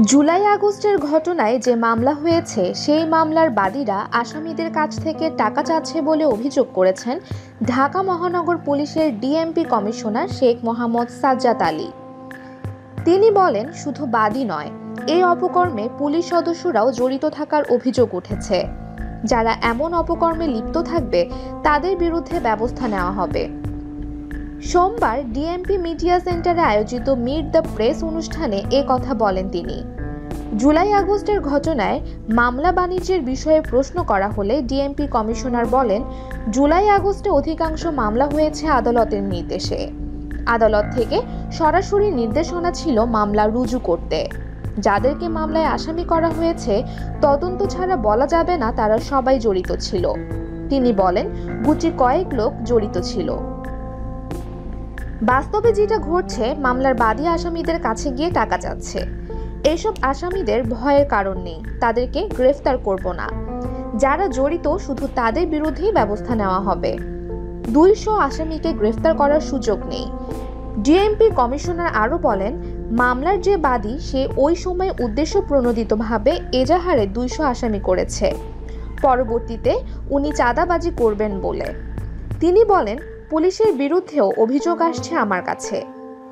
জুলাই আগস্টের ঘটনায় যে মামলা হয়েছে সেই মামলার বাদীরা আসামিদের কাছ থেকে টাকা চাচ্ছে বলে অভিযোগ করেছেন ঢাকা মহানগর পুলিশের ডিএমপি কমিশনার শেখ মোহাম্মদ সাজ্জাদ আলী। তিনি বলেন, শুধু বাদী নয়, এই অপকর্মে পুলিশ সদস্যরাও জড়িত থাকার অভিযোগ উঠেছে। যারা এমন অপকর্মে লিপ্ত থাকবে তাদের বিরুদ্ধে ব্যবস্থা নেওয়া হবে। সোমবার ডিএমপি মিডিয়া সেন্টারে আয়োজিত মিট দ্য প্রেস অনুষ্ঠানে এ কথা বলেন তিনি। জুলাই আগস্টের ঘটনায় মামলা বাণিজ্যের বিষয়ে প্রশ্ন করা হলে ডিএমপি কমিশনার বলেন, জুলাই আগস্টে অধিকাংশ মামলা হয়েছে আদালতের নির্দেশে। আদালত থেকে সরাসরি নির্দেশনা ছিল মামলা রুজু করতে। যাদেরকে মামলায় আসামি করা হয়েছে তদন্ত ছাড়া বলা যাবে না তারা সবাই জড়িত ছিল। তিনি বলেন, গুটি কয়েক লোক জড়িত ছিল। বাস্তবে যেটা ঘটছে, মামলার বাদী আসামিদের কাছে গিয়ে টাকা চাচ্ছে। এসব আসামিদের ভয়ের কারণ নেই, তাদেরকে গ্রেফতার করব না। যারা জড়িত শুধু তাদের বিরুদ্ধেই ব্যবস্থা নেওয়া হবে। 200 আসামিকে গ্রেফতার করার সুযোগ নেই। ডিএমপি কমিশনার আরও বলেন, মামলার যে বাদী সে ওই সময় উদ্দেশ্য প্রণোদিতভাবে এজাহারে 200 আসামি করেছে, পরবর্তীতে উনি চাঁদাবাজি করবেন বলে। তিনি বলেন, পুলিশের বিরুদ্ধেও অভিযোগ আসছে আমার কাছে।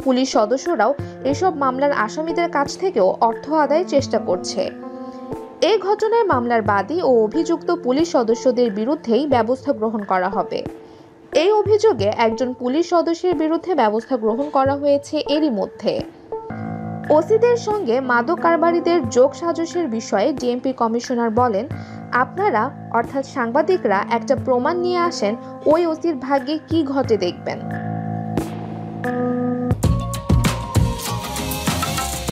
পুলিশ সদস্যরাও এসব মামলার আসামিদের কাছ থেকেও অর্থ আদায়ের চেষ্টা করছে। এই ঘটনায় মামলার বাদী ও অভিযুক্ত পুলিশ সদস্যদের বিরুদ্ধেই ব্যবস্থা গ্রহণ করা হবে। এই অভিযোগে একজন পুলিশ সদস্যের বিরুদ্ধে ব্যবস্থা গ্রহণ করা হয়েছে এরই মধ্যে। ওসিদের সঙ্গে মাদক কারবারিদের যোগ সাজসের বিষয়ে ডিএমপি কমিশনার বলেন, আপনারা অর্থাৎ সাংবাদিকরা একটা প্রমাণ নিয়ে আসেন, ওই ওসির ভাগ্যে কি ঘটে দেখবেন।